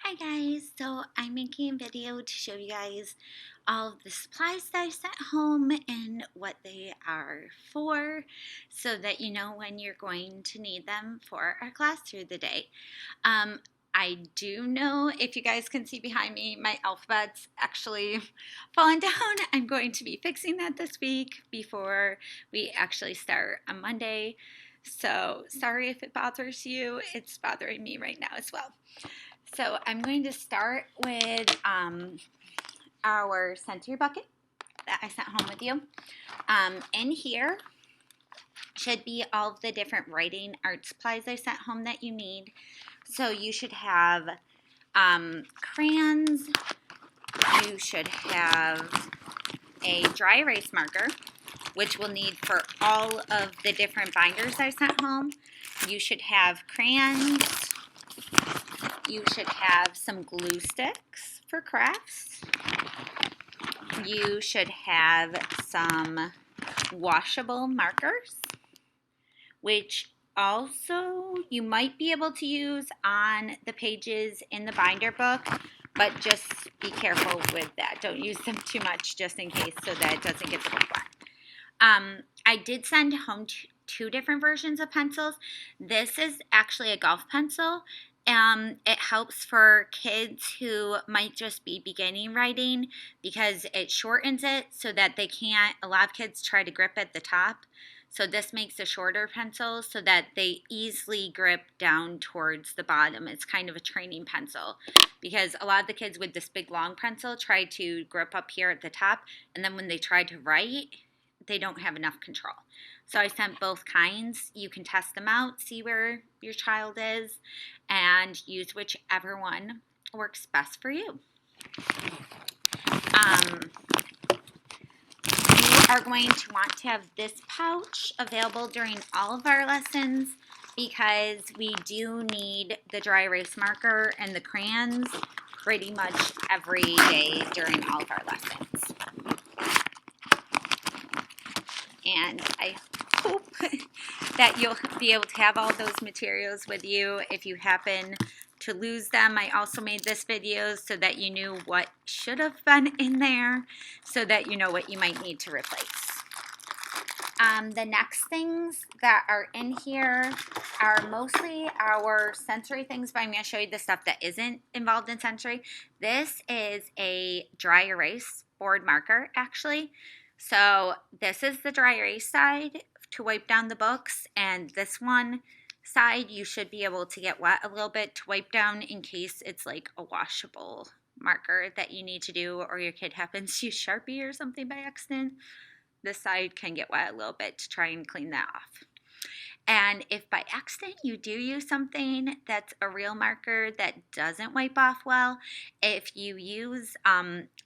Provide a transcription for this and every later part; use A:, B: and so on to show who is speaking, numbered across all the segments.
A: Hi guys, so I'm making a video to show you guys all of the supplies that I sent home and what they are for so that you know when you're going to need them for our class through the day. Um, I do know, if you guys can see behind me, my alphabet's actually fallen down. I'm going to be fixing that this week before we actually start on Monday. So sorry if it bothers you. It's bothering me right now as well. So I'm going to start with our sensory bucket that I sent home with you. In here should be all of the different writing art supplies I sent home that you need. So you should have crayons. You should have a dry erase marker, which we'll need for all of the different binders I sent home. You should have crayons. You should have some glue sticks for crafts. You should have some washable markers, which also you might be able to use on the pages in the binder book, but just be careful with that. Don't use them too much just in case so that it doesn't get the book wet. I did send home two different versions of pencils. This is actually a golf pencil. It helps for kids who might just be beginning writing because it shortens it so that they can't, a lot of kids try to grip at the top. So this makes a shorter pencil so that they easily grip down towards the bottom. It's kind of a training pencil because a lot of the kids with this big long pencil try to grip up here at the top, and then when they try to write, they don't have enough control. So I sent both kinds. You can test them out, see where your child is, and use whichever one works best for you. You are going to want to have this pouch available during all of our lessons because we do need the dry erase marker and the crayons pretty much every day during all of our lessons. And I hope that you'll be able to have all those materials with you if you happen to lose them. I also made this video so that you knew what should have been in there so that you know what you might need to replace. The next things that are in here are mostly our sensory things, but I'm going to show you the stuff that isn't involved in sensory. This is a dry erase board marker, actually. So this is the dry erase side to wipe down the books, and this one side you should be able to get wet a little bit to wipe down in case it's like a washable marker that you need to do or your kid happens to use Sharpie or something by accident. This side can get wet a little bit to try and clean that off. And if by accident you do use something that's a real marker that doesn't wipe off well, if you use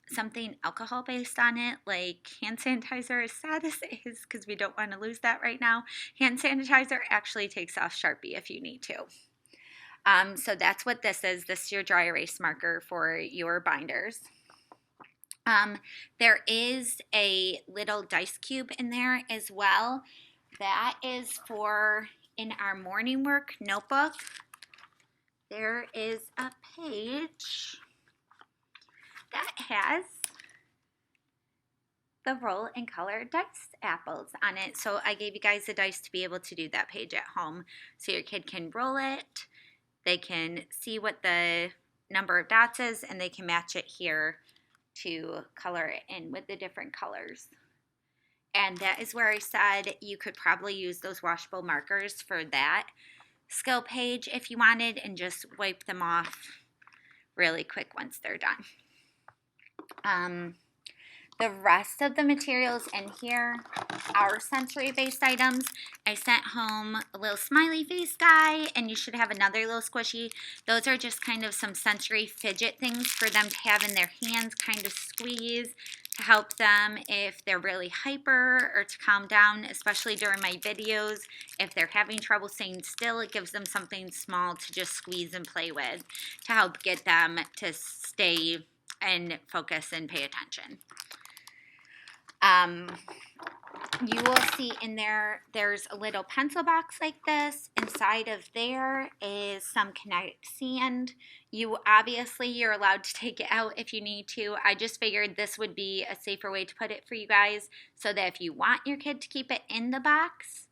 A: something alcohol based on it, like hand sanitizer, as sad as it is, because we don't want to lose that right now, hand sanitizer actually takes off Sharpie if you need to. So that's what this is. This is your dry erase marker for your binders. There is a little dice cube in there as well. That is for in our morning work notebook. There is a page that has the roll and color dice apples on it. So I gave you guys the dice to be able to do that page at home. So your kid can roll it, they can see what the number of dots is, and they can match it here to color it in with the different colors. And that is where I said you could probably use those washable markers for that skill page if you wanted and just wipe them off really quick once they're done. The rest of the materials in here are sensory-based items. I sent home a little smiley face guy, and you should have another little squishy. Those are just kind of some sensory fidget things for them to have in their hands, kind of squeeze, to help them if they're really hyper or to calm down, especially during my videos. If they're having trouble staying still, it gives them something small to just squeeze and play with to help get them to stay and focus and pay attention. you will see in there, there's a little pencil box like this. Inside of there is some kinetic sand. You're allowed to take it out if you need to. I just figured this would be a safer way to put it for you guys, so that if you want your kid to keep it in the box,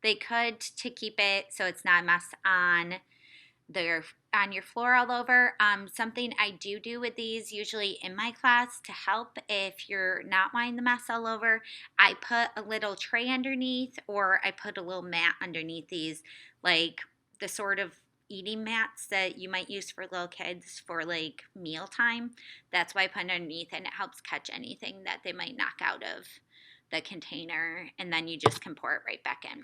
A: they could, to keep it so it's not a mess on your floor all over. Something I do with these usually in my class to help if you're not wanting the mess all over, I put a little tray underneath, or I put a little mat underneath these, like the sort of eating mats that you might use for little kids for like mealtime. That's why I put underneath, and it helps catch anything that they might knock out of the container, and then you just can pour it right back in.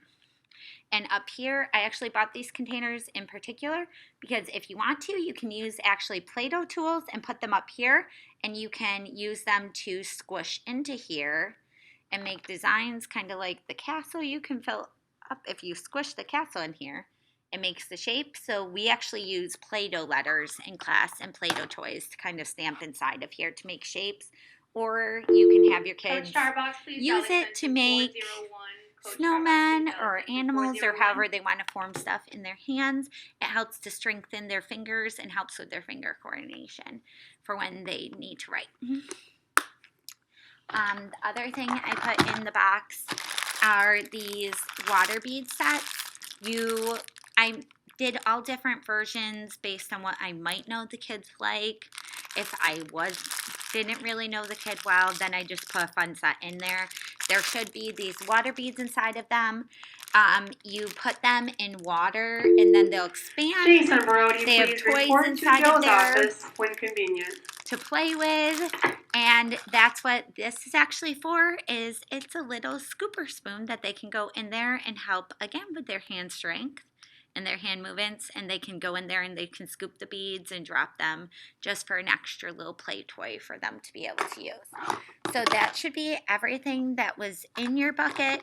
A: And up here, I actually bought these containers in particular because if you want to, you can use actually Play-Doh tools and put them up here, and you can use them to squish into here and make designs kind of like the castle you can fill up. If you squish the castle in here, it makes the shape. So we actually use Play-Doh letters in class and Play-Doh toys to kind of stamp inside of here to make shapes. Or you can have your kids use it to make snowmen or animals or however they want to form stuff in their hands. It helps to strengthen their fingers and helps with their finger coordination for when they need to write. The other thing I put in the box are these water bead sets. I did all different versions based on what I might know the kids like. If I didn't really know the kid well, then I just put a fun set in there. There should be these water beads inside of them. You put them in water and then they'll expand.
B: Jason Brody,
A: they have toys inside of there
B: when convenient
A: to play with. And that's what this is actually for, is it's a little scooper spoon that they can go in there and help, again, with their hand strength and their hand movements, and they can go in there and they can scoop the beads and drop them just for an extra little play toy for them to be able to use. So that should be everything that was in your bucket.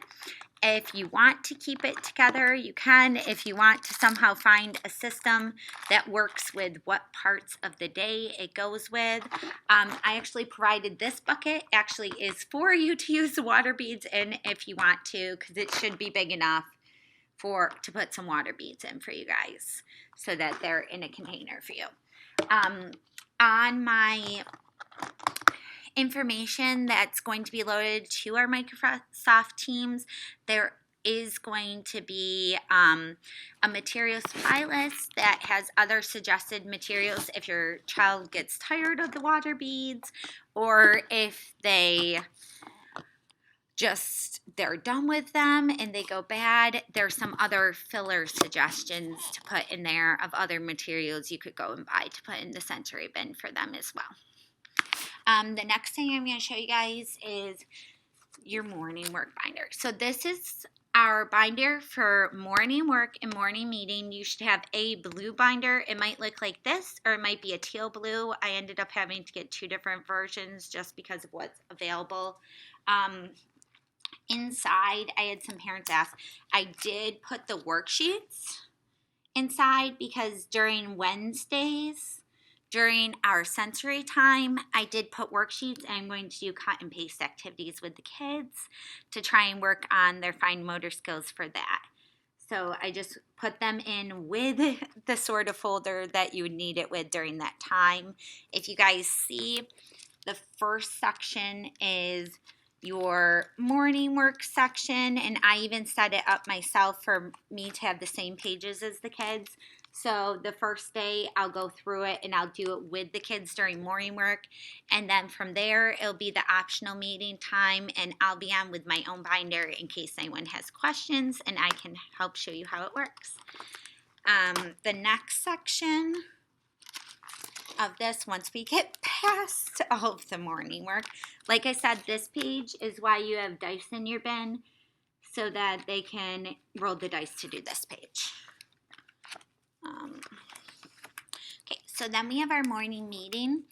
A: If you want to keep it together, you can. If you want to somehow find a system that works with what parts of the day it goes with, I actually provided this bucket. Actually is for you to use the water beads in if you want to, because it should be big enough to put some water beads in for you guys so that they're in a container for you. On my information that's going to be loaded to our Microsoft Teams, there is going to be a material supply list that has other suggested materials if your child gets tired of the water beads, or if they're done with them and they go bad. There's some other filler suggestions to put in there of other materials you could go and buy to put in the sensory bin for them as well. The next thing I'm going to show you guys is your morning work binder. So this is our binder for morning work and morning meeting. You should have a blue binder. It might look like this, or it might be a teal blue. I ended up having to get two different versions just because of what's available. Inside, I had some parents ask, I did put the worksheets inside because during Wednesdays, during our sensory time, I did put worksheets, and I'm going to do cut and paste activities with the kids to try and work on their fine motor skills for that. So I just put them in with the sort of folder that you would need it with during that time. If you guys see, the first section is your morning work section, and I even set it up myself for me to have the same pages as the kids. So the first day I'll go through it and I'll do it with the kids during morning work, and then from there it'll be the optional meeting time, and I'll be on with my own binder in case anyone has questions, and I can help show you how it works. The next section of this, once we get past all of the morning work, like I said, this page is why you have dice in your bin, so that they can roll the dice to do this page. Okay, so then we have our morning meeting.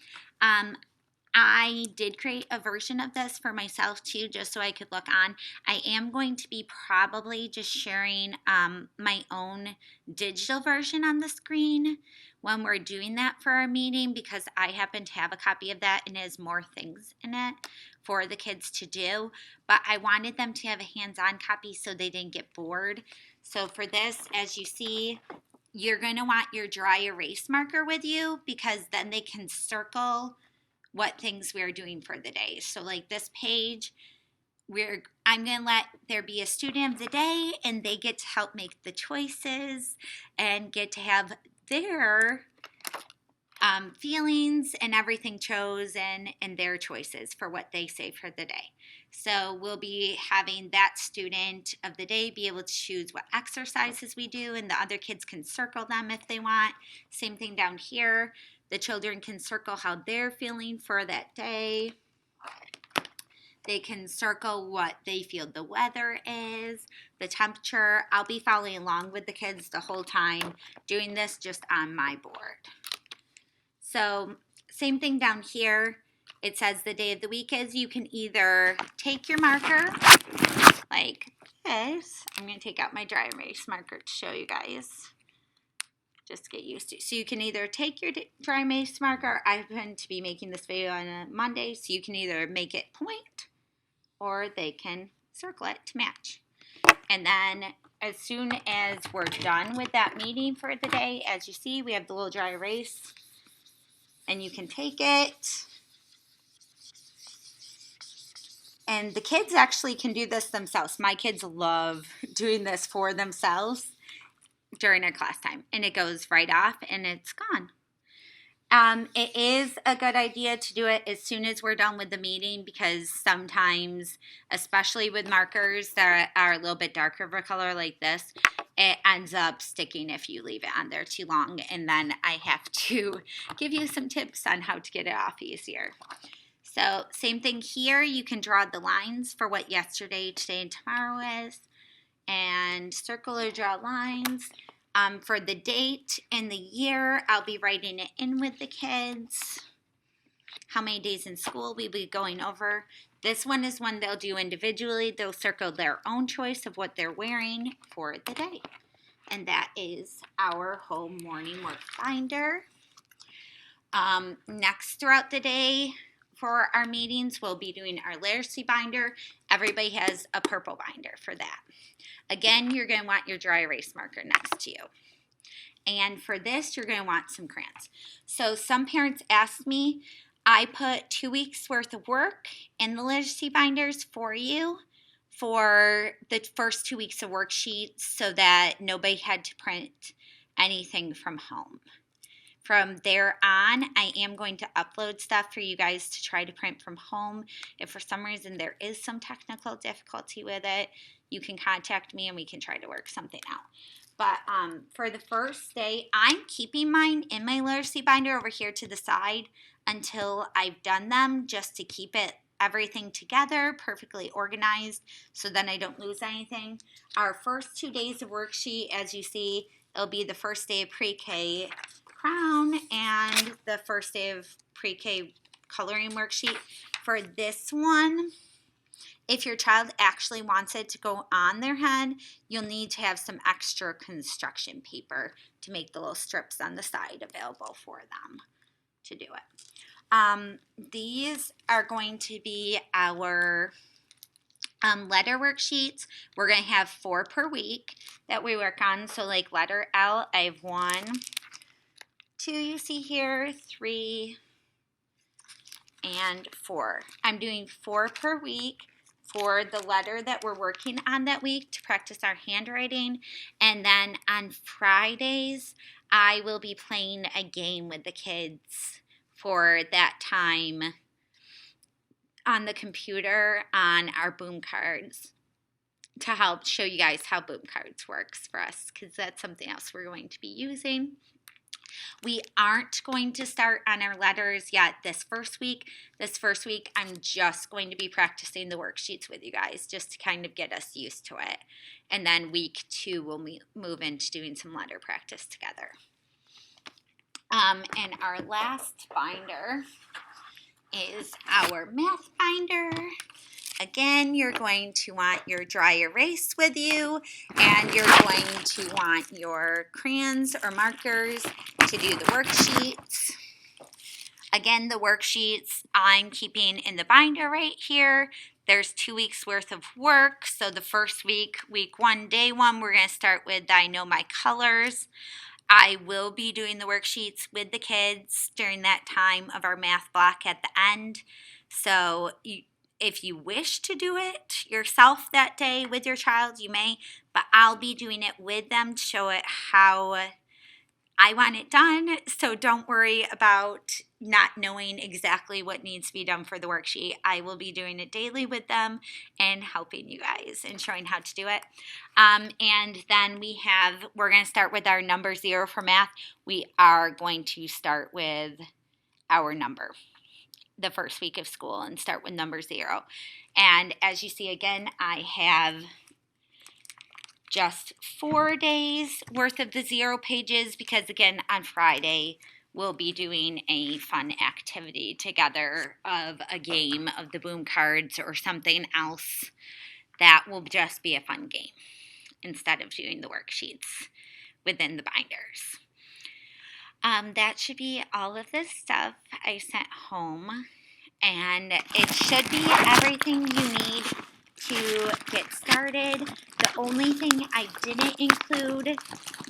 A: I did create a version of this for myself too, just so I could look on. I am going to be probably just sharing my own digital version on the screen when we're doing that for our meeting, because I happen to have a copy of that and it has more things in it for the kids to do. But I wanted them to have a hands-on copy so they didn't get bored. So for this, as you see, you're going to want your dry erase marker with you, because then they can circle what things we're doing for the day. So like this page, I'm going to let there be a student of the day, and they get to help make the choices and get to have their feelings and everything chosen and their choices for what they say for the day. So we'll be having that student of the day be able to choose what exercises we do, and the other kids can circle them if they want. Same thing down here. The children can circle how they're feeling for that day. They can circle what they feel the weather is, the temperature. I'll be following along with the kids the whole time, doing this just on my board. So same thing down here. It says the day of the week is. You can either take your marker like this. I'm going to take out my dry erase marker to show you guys. Just get used to it. So you can either take your dry erase marker. I happen to be making this video on a Monday, so you can either make it point or they can circle it to match. And then as soon as we're done with that meeting for the day, as you see, we have the little dry erase, and you can take it. And the kids actually can do this themselves. My kids love doing this for themselves during our class time, and it goes right off and it's gone. It is a good idea to do it as soon as we're done with the meeting, because sometimes, especially with markers that are a little bit darker of a color like this, it ends up sticking if you leave it on there too long, and then I have to give you some tips on how to get it off easier. So same thing here. You can draw the lines for what yesterday, today, and tomorrow is, and circle or draw lines. For the date and the year, I'll be writing it in with the kids. How many days in school we'll be going over. This one is one they'll do individually. They'll circle their own choice of what they're wearing for the day. And that is our home morning work binder. Next throughout the day for our meetings, we'll be doing our literacy binder. Everybody has a purple binder for that. Again, you're going to want your dry erase marker next to you. And for this, you're going to want some crayons. So some parents asked me, I put 2 weeks worth of work in the literacy binders for you for the first 2 weeks of worksheets, so that nobody had to print anything from home. From there on, I am going to upload stuff for you guys to try to print from home. If for some reason there is some technical difficulty with it, you can contact me and we can try to work something out. But for the first day, I'm keeping mine in my literacy binder over here to the side until I've done them, just to keep everything together, perfectly organized, so then I don't lose anything. Our first 2 days of worksheet, as you see, it'll be the first day of pre-K crown and the first day of pre-K coloring worksheet. For this one, if your child actually wants it to go on their head, you'll need to have some extra construction paper to make the little strips on the side available for them to do it. These are going to be our letter worksheets. We're going to have 4 per week that we work on. So like letter L, I have 1, 2, you see here, 3, and 4. I'm doing 4 per week for the letter that we're working on that week to practice our handwriting. And then on Fridays, I will be playing a game with the kids for that time on the computer on our boom cards to help show you guys how boom cards works for us, because that's something else we're going to be using. We aren't going to start on our letters yet this first week. This first week, I'm just going to be practicing the worksheets with you guys just to kind of get us used to it. And then week 2, we'll move into doing some letter practice together. And our last binder is our math binder. Again, you're going to want your dry erase with you, and you're going to want your crayons or markers to do the worksheets. Again, the worksheets I'm keeping in the binder right here. There's 2 weeks worth of work. So the first week, week 1, day 1, we're going to start with I Know My Colors. I will be doing the worksheets with the kids during that time of our math block at the end. So if you wish to do it yourself that day with your child, you may, but I'll be doing it with them to show it how I want it done. So don't worry about not knowing exactly what needs to be done for the worksheet. I will be doing it daily with them and helping you guys and showing how to do it. And then we're going to start with our number 0 for math. We are going to start with our number the first week of school and start with number 0. And as you see, again, I have just 4 days worth of the 0 pages because, again, on Friday we'll be doing a fun activity together of a game of the boom cards or something else that will just be a fun game instead of doing the worksheets within the binders. That should be all of the stuff I sent home, and it should be everything you need to get started. The only thing I didn't include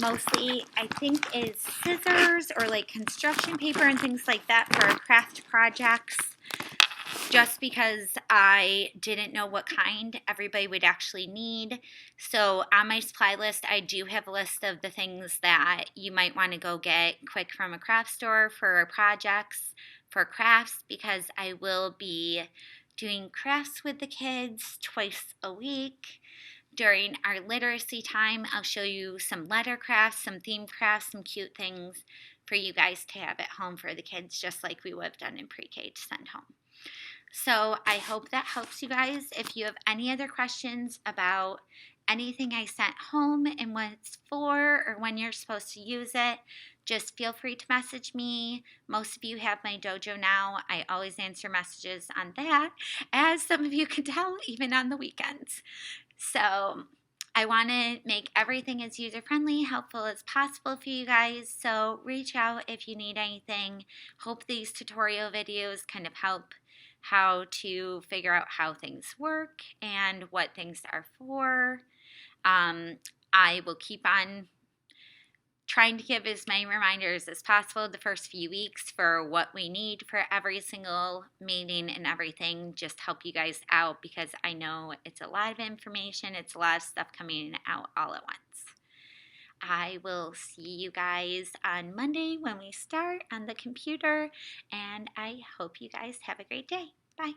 A: mostly, I think, is scissors or like construction paper and things like that for craft projects, just because I didn't know what kind everybody would actually need. So on my supply list, I do have a list of the things that you might want to go get quick from a craft store for projects, for crafts, because I will be doing crafts with the kids twice a week. During our literacy time, I'll show you some letter crafts, some theme crafts, some cute things for you guys to have at home for the kids, just like we would have done in pre-K to send home. So I hope that helps you guys. If you have any other questions about anything I sent home and what it's for or when you're supposed to use it, just feel free to message me. Most of you have my dojo now. I always answer messages on that, as some of you can tell, even on the weekends. So I want to make everything as user-friendly, helpful as possible for you guys. So reach out if you need anything. Hope these tutorial videos kind of help how to figure out how things work and what things are for. I will keep on trying to give as many reminders as possible the first few weeks for what we need for every single meeting and everything, just help you guys out, because I know it's a lot of information, it's a lot of stuff coming out all at once. I will see you guys on Monday when we start on the computer, and I hope you guys have a great day. Bye.